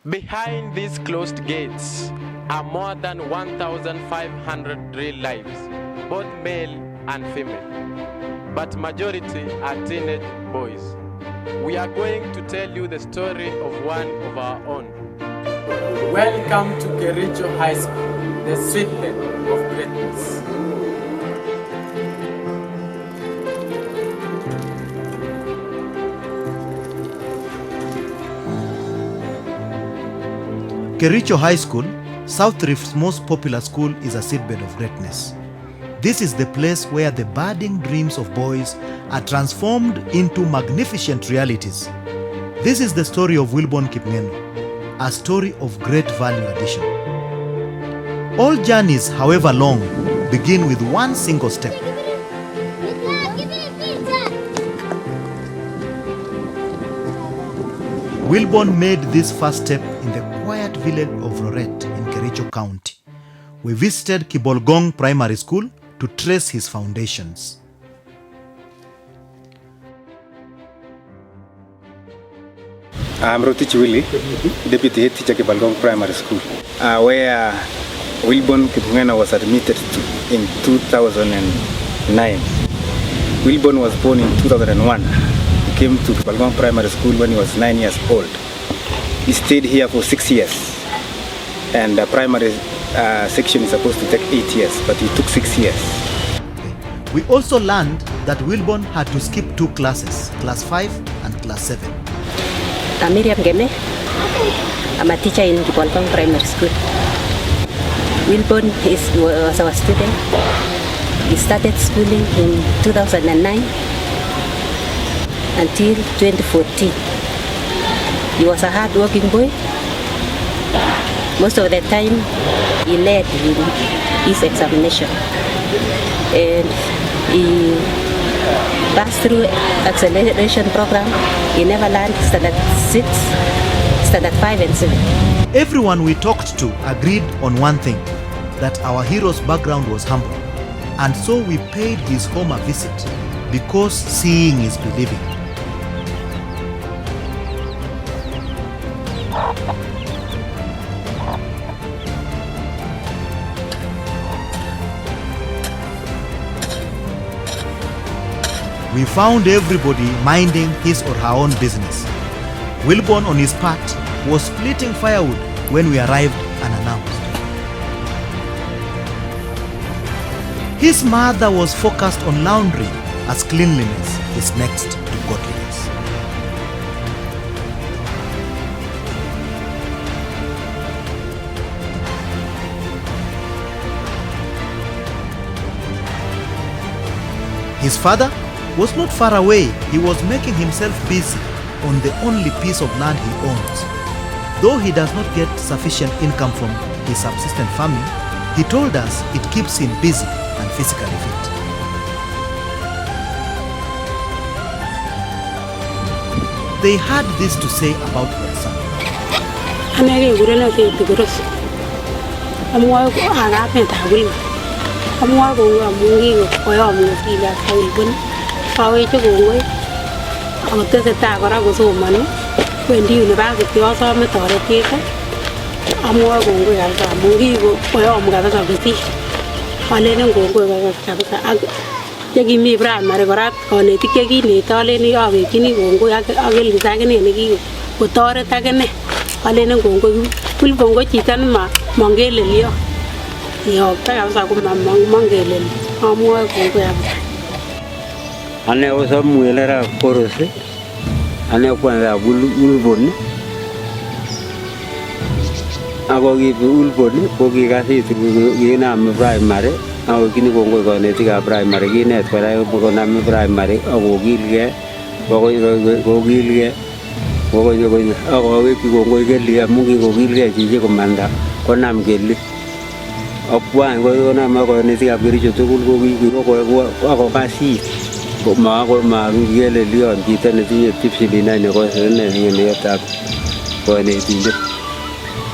Behind these closed gates are more than 1,500 real lives, both male and female, but majority are teenage boys. We are going to tell you the story of one of our own. Welcome to Kericho High School, the seedbed of greatness. Kericho High School, South Rift's most popular school, is a seedbed of greatness. This is the place where the budding dreams of boys are transformed into magnificent realities. This is the story of Wilborn Kipngeno, a story of great value addition. All journeys, however long, begin with one single step. Wilborn made this first step in the quiet village of Roret in Kericho County. We visited Kibolgong Primary School to trace his foundations. I'm Rotich Willie, Deputy Head Teacher Kibolgong Primary School, where Wilborn Kipngeno was admitted in 2009. Wilborn was born in 2001. He came to Kibolgong Primary School when he was 9 years old. He stayed here for 6 years, and the primary section is supposed to take 8 years, but he took 6 years. We also learned that Wilborn had to skip 2 classes, class 5 and class 7. I'm Miriam Geme. I'm a teacher in Kibolgong Primary School. Wilborn was our student. He started schooling in 2009 until 2014. He was a hard-working boy. Most of the time, he led in his examination. And he passed through acceleration program. He never learned standard 6, standard 5 and 7. Everyone we talked to agreed on one thing, that our hero's background was humble. And so we paid his home a visit, because seeing is believing. We found everybody minding his or her own business. Wilborn, on his part, was splitting firewood when we arrived unannounced. His mother was focused on laundry, as cleanliness is next to godliness. His father was not far away. He was making himself busy on the only piece of land he owns. Though he does not get sufficient income from his subsistent farming, he told us it keeps him busy and physically fit. They had this to say about their son. Pawai cho gongoi agote se ta kora gosomani kwendi university asome toretet amwa gongoi kabisa mungi koyom kabisa biti alenen gongoi kabisa ak yekimi primary kora konetik chekinete aleni awekchini gongoi ak Elvis akine nekikotoret akine alenen gongoi Wilborn chito nemongelelyo yokta kabisa komangeleli amwa gongoi kabisa. Ane osa muelera korose, ane kwanza Wilborn. Ako kipi Wilborn, koki kasi kina primary, ako kini kongoi konetik ka primary, kinet kora konami primary, ako kilge, ako weki kongoi keli, mungi kokilge chichi komanda, konam keli. Akwan konam konetik ka Kericho tukul ako kasi. Magelelion chito netinye tipsilinet nekosene ng'emetab konetindet.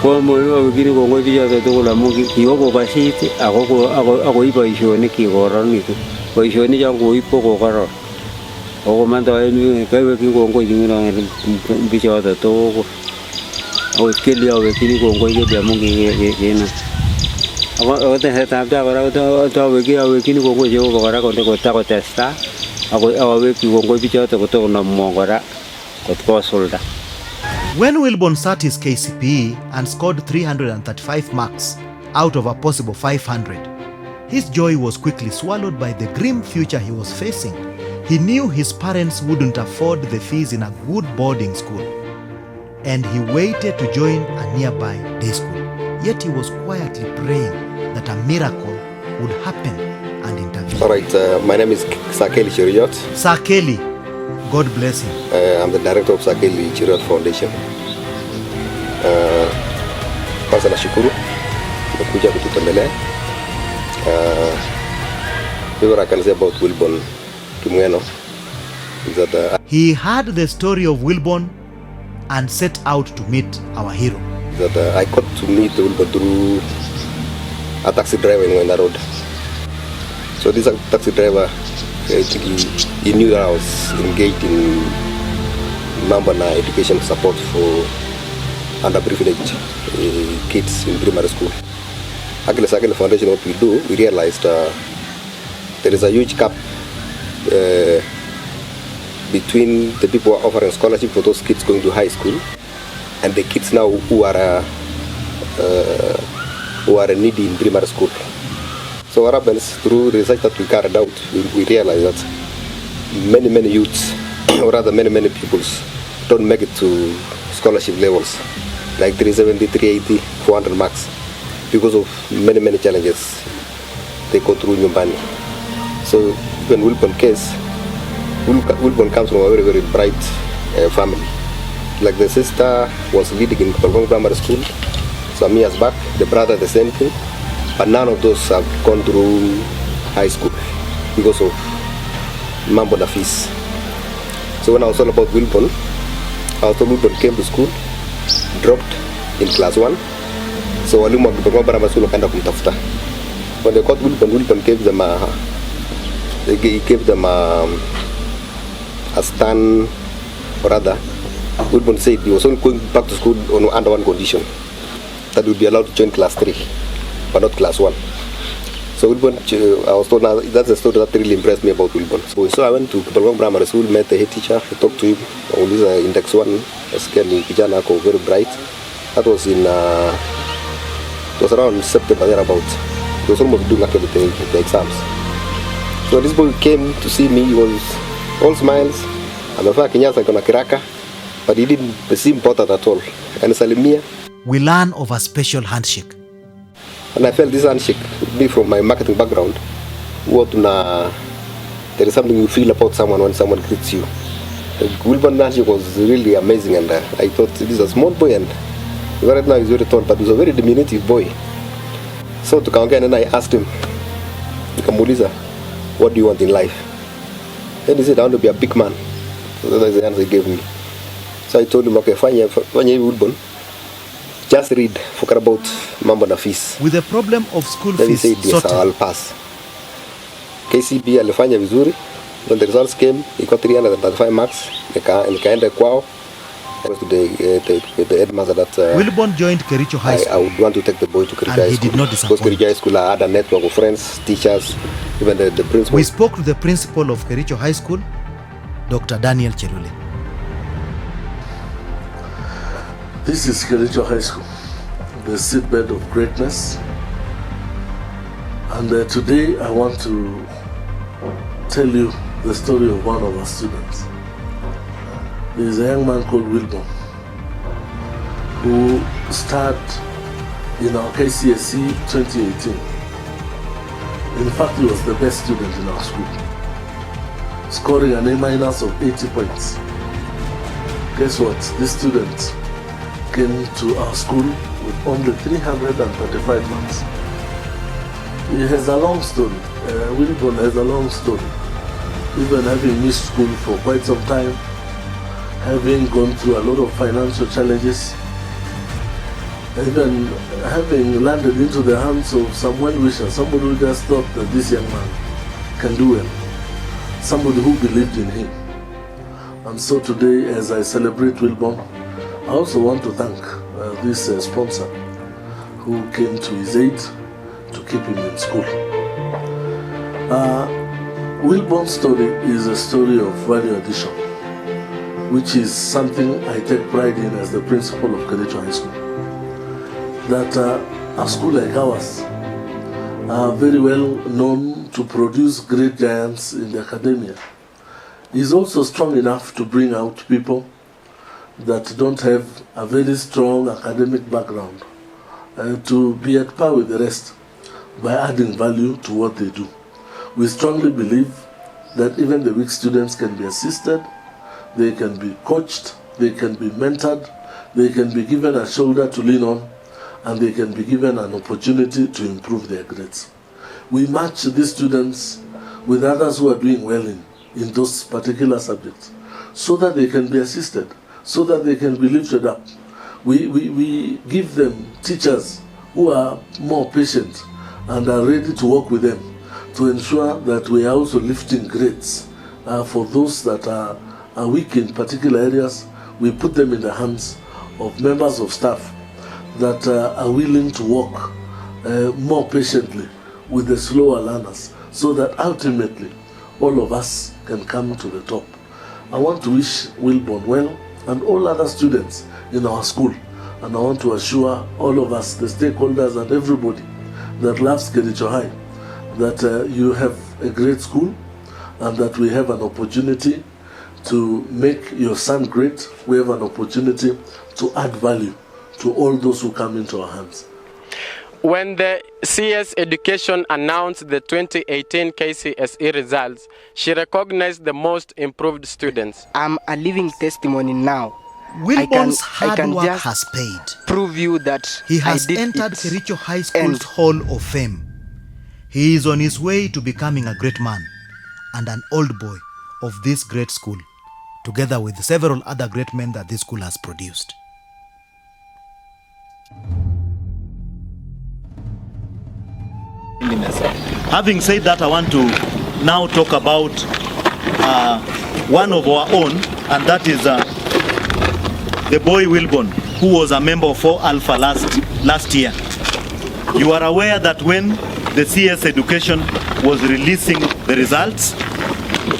Komoiwo kini kongoi bichoto tugul amu kikokokasit akoib boisionik kororonitu. Boisionik chon koib ko kokoron. Ako mandoen keweki kongoi bichoto tugul. Ako kili awe kini kongoi ke bia mungi kena. Ako tesetab ta kora awe kini kongoi Jehova kora konde kotesta. Ako awe kongoi bichoto kotokonamwo kora kotkosulda. When Wilborn sat his KCPE and scored 335 marks out of a possible 500, his joy was quickly swallowed by the grim future he was facing. He knew his parents wouldn't afford the fees in a good boarding school, and he waited to join a nearby day school. Yet he was quietly praying that a miracle would happen and intervene. All right, my name is Sakeli Cheriot. Sakeli, God bless him. I'm the director of Sakeli Cheriot Foundation. Kwanza nashukuru kuja kututembelea. What I can say about Wilborn Kimweno is that he heard the story of Wilborn and set out to meet our hero. That I got to meet Wilborn through a taxi driver in Wenda Road. So this taxi driver, he knew that I was engaged in Mambana education support for underprivileged kids in primary school. Actually, Sakeli Foundation, what we do, we realized there is a huge gap between the people who are offering scholarship for those kids going to high school and the kids now who are needy in primary school. So what happens through research that we carried out, we realized that many youths, or rather many pupils, don't make it to scholarship levels, like 370, 380, 400 marks, because of many challenges they go through nyumbani. So when Wilborn comes from a very bright family. Like the sister was leading in Kericho Primary School some years back, the brother the same thing, but none of those have gone through high school because of mambo na fees. So when I was told about Wilborn, Wilborn came to school, dropped in class 1. So walimu wa Kericho Primary School wakaenda kumtafuta. When they caught Wilborn gave them a stand, or rather, Wilborn said he was only going back to school under one condition, that he would be allowed to join class 3, but not class 1. So Wilborn, I was told, now that's a story that really impressed me about Wilborn. So I went to Kericho Primary School, met the head teacher, I talked to him, on this index 1, kijana ako very bright. That was in, it was around September, thereabout. He was almost doing actually the exams. So this boy came to see me, he was all smiles, amevaa kinyasa kona kiraka, but he didn't seem bothered at all. Akanisalimia. We learn of a special handshake. And I felt this handshake, me from my marketing background, there is something you feel about someone when someone greets you. Wilborn handshake was really amazing, and I thought this is a small boy, and right now he's very tall, but he's a very diminutive boy. So tukaongea, and I asked him, nikamuuliza, what do you want in life? Then he said, I want to be a big man. So that's the answer he gave me. So I told him, okay, fanya Wilborn, just read, forget about mambo na fees. With the problem of school then fees he said, yes, I'll pass. KCB alifanya vizuri. When the results came, he got 335 marks. Nikaenda kwao. I was to the headmaster that Wilborn joined Kericho High School. I would want to take the boy to Kericho High School. And he did not disappoint. Because Kericho High School, I had a network of friends, teachers, even the principal. We spoke to the principal of Kericho High School, Dr. Daniel Cherule. This is Kericho High School, the seedbed of greatness. And today I want to tell you the story of one of our students. There is a young man called Wilborn who started in our KCSE 2018. In fact, he was the best student in our school, scoring an A- of 80 points. Guess what? This student came to our school with only 335 marks. He has a long story. Wilborn has a long story. Even having missed school for quite some time, having gone through a lot of financial challenges, even having landed into the hands of some well-wishers, somebody who just thought that this young man can do well, somebody who believed in him. And so today, as I celebrate Wilborn, I also want to thank this sponsor who came to his aid to keep him in school. Wilbon's story is a story of value addition, which is something I take pride in as the principal of Kericho High School. That a school like ours are very well known to produce great giants in the academia, is also strong enough to bring out people that don't have a very strong academic background to be at par with the rest by adding value to what they do. We strongly believe that even the weak students can be assisted, they can be coached, they can be mentored, they can be given a shoulder to lean on, and they can be given an opportunity to improve their grades. We match these students with others who are doing well in those particular subjects so that they can be assisted, so that they can be lifted up. We give them teachers who are more patient and are ready to work with them to ensure that we are also lifting grades for those that are weak in particular areas. We put them in the hands of members of staff that are willing to work more patiently with the slower learners so that ultimately all of us can come to the top. I want to wish Wilborn well and all other students in our school, and I want to assure all of us, the stakeholders and everybody that loves Kericho High, that you have a great school and that we have an opportunity to make your son great. We have an opportunity to add value to all those who come into our hands. When the CS Education announced the 2018 KCSE results, she recognized the most improved students. I'm a living testimony now. Wilborn's hard work has paid. Prove you that he has entered Kericho High School's Hall of Fame. He is on his way to becoming a great man and an old boy of this great school, together with several other great men that this school has produced. Having said that, I want to now talk about one of our own, and that is the boy Wilborn, who was a member of 4 Alpha last year. You are aware that when the CS Education was releasing the results,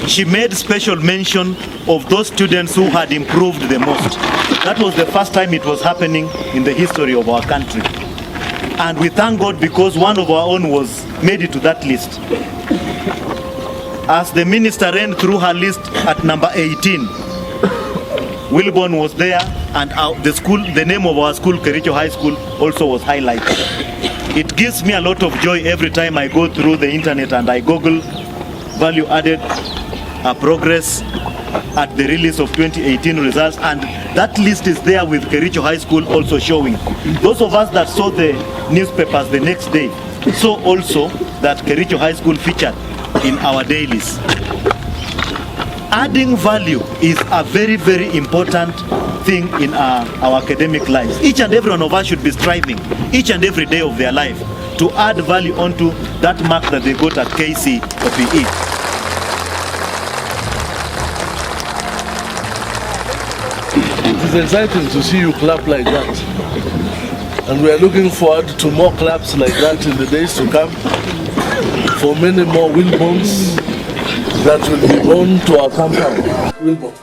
she made special mention of those students who had improved the most. That was the first time it was happening in the history of our country. And we thank God because one of our own was made it to that list. As the minister ran through her list at number 18, Wilborn was there, and the name of our school, Kericho High School, also was highlighted. It gives me a lot of joy every time I go through the internet and I Google value added progress at the release of 2018 results, and that list is there with Kericho High School also showing. Those of us that saw the newspapers the next day saw also that Kericho High School featured in our dailies. Adding value is a very, very important thing in our academic lives. Each and every one of us should be striving each and every day of their life to add value onto that mark that they got at KC or PE. It is exciting to see you clap like that. And we are looking forward to more claps like that in the days to come, for many more Wilborns that will be born to our compound. Wilborn,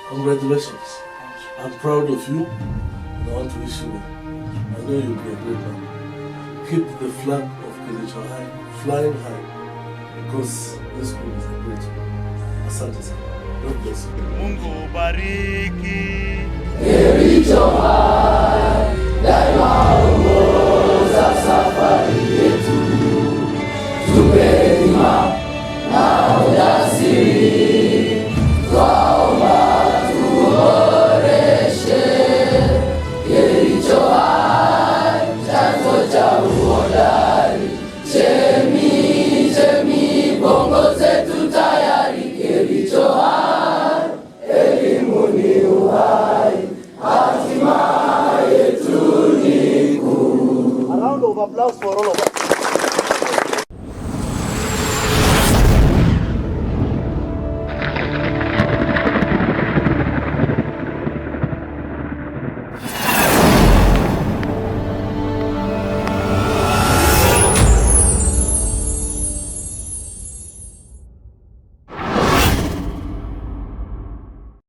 congratulations. I'm proud of you, and I want to wish you well. I know you'll be a great man. Keep the flag of Kericho High flying high, because this school is a great one. Asante sana. God bless you. Mungu bariki Kericho High, daima ongoza safari yetu, tupe hima na ujasiri, twaomba tuboreshe. Kericho High, chanzo cha uhodari, chemi chemi bongo zetu tayari. Kericho High, elimu ni uhai, hatima yetu ni kuu. A round of applause for all of us.